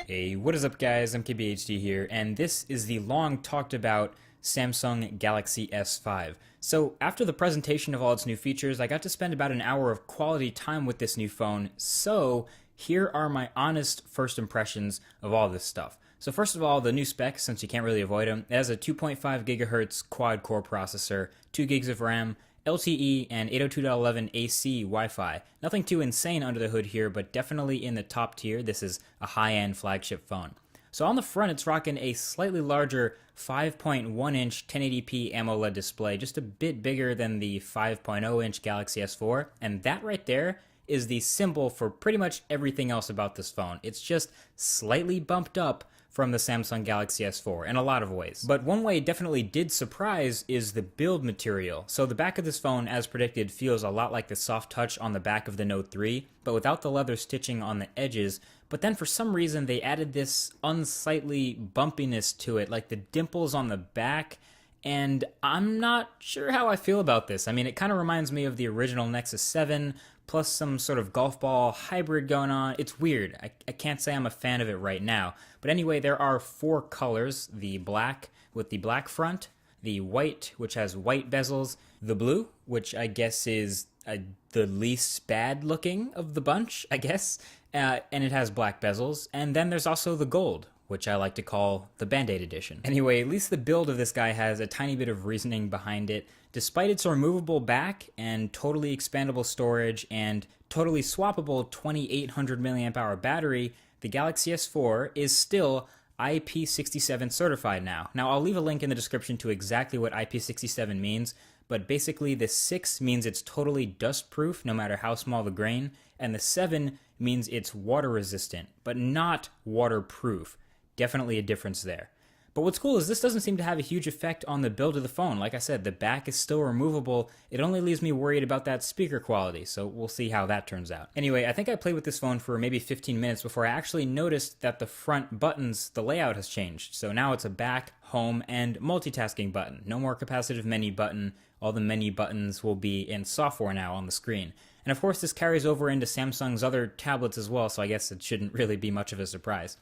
Hey, what is up guys, I'm KBHD here, and this is the long talked about Samsung Galaxy S5. So after the presentation of all its new features, I got to spend about an hour of quality time with this new phone, so here are my honest first impressions of all this stuff. So first of all, the new specs, since you can't really avoid them, it has a 2.5 gigahertz quad-core processor, 2 gigs of RAM, LTE, and 802.11ac Wi-Fi. Nothing too insane under the hood here, but definitely in the top tier. This is a high-end flagship phone. So on the front, it's rocking a slightly larger 5.1-inch 1080p AMOLED display, just a bit bigger than the 5.0-inch Galaxy S4, and that right there is the symbol for pretty much everything else about this phone. It's just slightly bumped up from the Samsung Galaxy S4 in a lot of ways. But one way it definitely did surprise is the build material. So the back of this phone, as predicted, feels a lot like the soft touch on the back of the Note 3, but without the leather stitching on the edges. But then for some reason they added this unsightly bumpiness to it, like the dimples on the back, and I'm not sure how I feel about this. I mean, it kind of reminds me of the original Nexus 7, plus some sort of golf ball hybrid going on. It's weird. I can't say I'm a fan of it right now. But anyway, there are 4 colors: the black with the black front, the white, which has white bezels, the blue, which I guess is the least bad looking of the bunch, I guess, and it has black bezels, and then there's also the gold, which I like to call the Band-Aid edition. Anyway, at least the build of this guy has a tiny bit of reasoning behind it. Despite its removable back and totally expandable storage and totally swappable 2800 mAh battery, the Galaxy S4 is still IP67 certified now. Now, I'll leave a link in the description to exactly what IP67 means, but basically the 6 means it's totally dust-proof no matter how small the grain, and the 7 means it's water-resistant, but not waterproof. Definitely a difference there. But what's cool is this doesn't seem to have a huge effect on the build of the phone. Like I said, the back is still removable. It only leaves me worried about that speaker quality, so we'll see how that turns out. Anyway, I think I played with this phone for maybe 15 minutes before I actually noticed that the front buttons, the layout has changed. So now it's a back, home, and multitasking button. No more capacitive menu button. All the menu buttons will be in software now on the screen. And of course, this carries over into Samsung's other tablets as well, so I guess it shouldn't really be much of a surprise.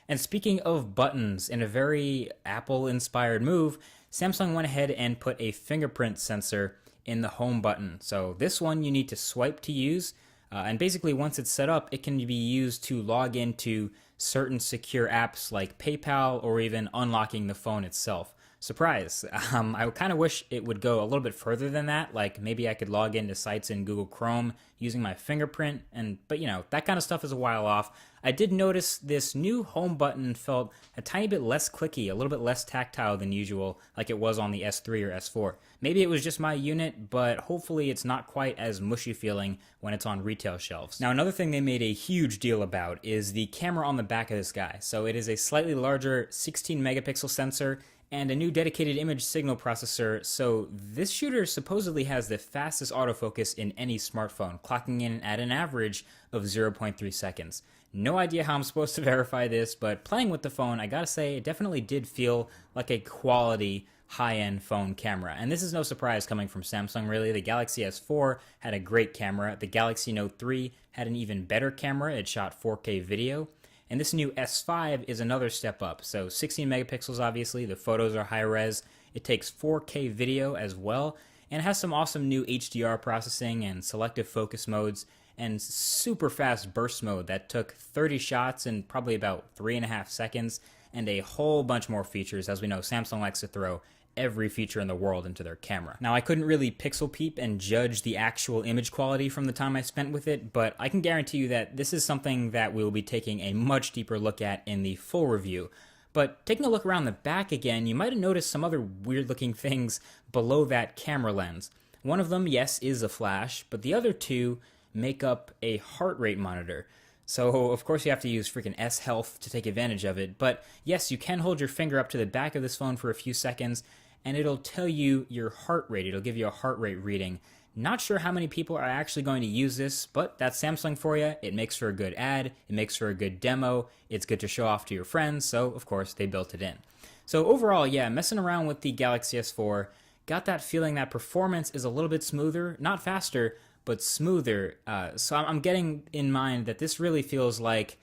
And speaking of buttons, in a very Apple-inspired move, Samsung went ahead and put a fingerprint sensor in the home button. So this one you need to swipe to use, and basically once it's set up, it can be used to log into certain secure apps like PayPal or even unlocking the phone itself. Surprise! I kind of wish it would go a little bit further than that, like maybe I could log into sites in Google Chrome using my fingerprint, but you know, that kind of stuff is a while off. I did notice this new home button felt a tiny bit less clicky, a little bit less tactile than usual, like it was on the S3 or S4. Maybe it was just my unit, but hopefully it's not quite as mushy feeling when it's on retail shelves. Now, another thing they made a huge deal about is the camera on the back of this guy. So it is a slightly larger 16 megapixel sensor and a new dedicated image signal processor, so this shooter supposedly has the fastest autofocus in any smartphone, clocking in at an average of 0.3 seconds. No idea how I'm supposed to verify this, but playing with the phone, I gotta say, it definitely did feel like a quality high-end phone camera. And this is no surprise coming from Samsung, really. The Galaxy S4 had a great camera. The Galaxy Note 3 had an even better camera. It shot 4K video. And this new S5 is another step up. So 16 megapixels, obviously. The photos are high res. It takes 4K video as well. And it has some awesome new HDR processing and selective focus modes and super fast burst mode that took 30 shots in probably about 3.5 seconds, and a whole bunch more features. As we know, Samsung likes to throw every feature in the world into their camera. Now, I couldn't really pixel peep and judge the actual image quality from the time I spent with it, but I can guarantee you that this is something that we'll be taking a much deeper look at in the full review. But taking a look around the back again, you might have noticed some other weird looking things below that camera lens. One of them, yes, is a flash, but the other 2 make up a heart rate monitor. So, of course, you have to use freaking S-Health to take advantage of it. But yes, you can hold your finger up to the back of this phone for a few seconds, and it'll tell you your heart rate. It'll give you a heart rate reading. Not sure how many people are actually going to use this, but that's Samsung for you. It makes for a good ad. It makes for a good demo. It's good to show off to your friends, so of course they built it in. So overall, yeah, messing around with the Galaxy S4, got that feeling that performance is a little bit smoother, not faster, but smoother. So I'm getting in mind that this really feels like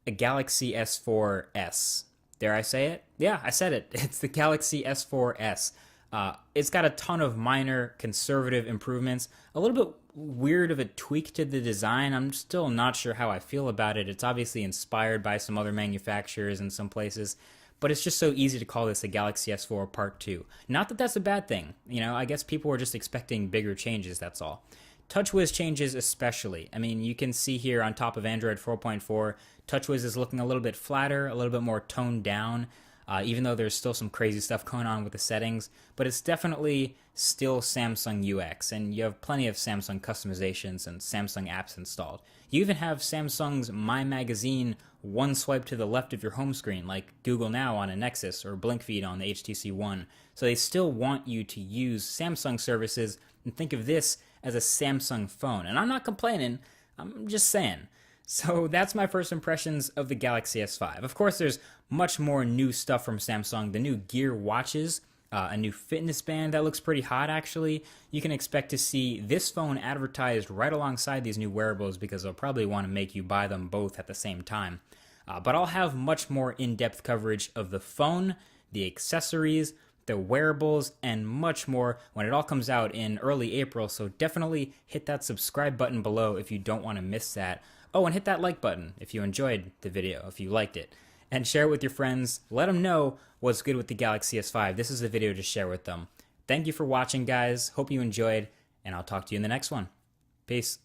a Galaxy S4S. Dare I say it? Yeah, I said it. It's the Galaxy S4S. It's got a ton of minor conservative improvements, a little bit weird of a tweak to the design. I'm still not sure how I feel about it. It's obviously inspired by some other manufacturers in some places, but it's just so easy to call this a Galaxy S4 Part 2. Not that that's a bad thing. I guess people were just expecting bigger changes, that's all. TouchWiz changes especially. I mean, you can see here on top of Android 4.4, TouchWiz is looking a little bit flatter, a little bit more toned down, even though there's still some crazy stuff going on with the settings. But it's definitely still Samsung UX, and you have plenty of Samsung customizations and Samsung apps installed. You even have Samsung's My Magazine one swipe to the left of your home screen, like Google Now on a Nexus or BlinkFeed on the HTC One. So they still want you to use Samsung services and think of this as a Samsung phone. And I'm not complaining, I'm just saying. So that's my first impressions of the Galaxy S5. Of course, there's much more new stuff from Samsung. The new Gear watches, a new fitness band that looks pretty hot actually. You can expect to see this phone advertised right alongside these new wearables because they'll probably want to make you buy them both at the same time. But I'll have much more in-depth coverage of the phone, the accessories, the wearables, and much more when it all comes out in early April, so definitely hit that subscribe button below if you don't want to miss that. Oh, and hit that like button if you enjoyed the video, if you liked it. And share it with your friends. Let them know what's good with the Galaxy S5. This is the video to share with them. Thank you for watching, guys. Hope you enjoyed, and I'll talk to you in the next one. Peace.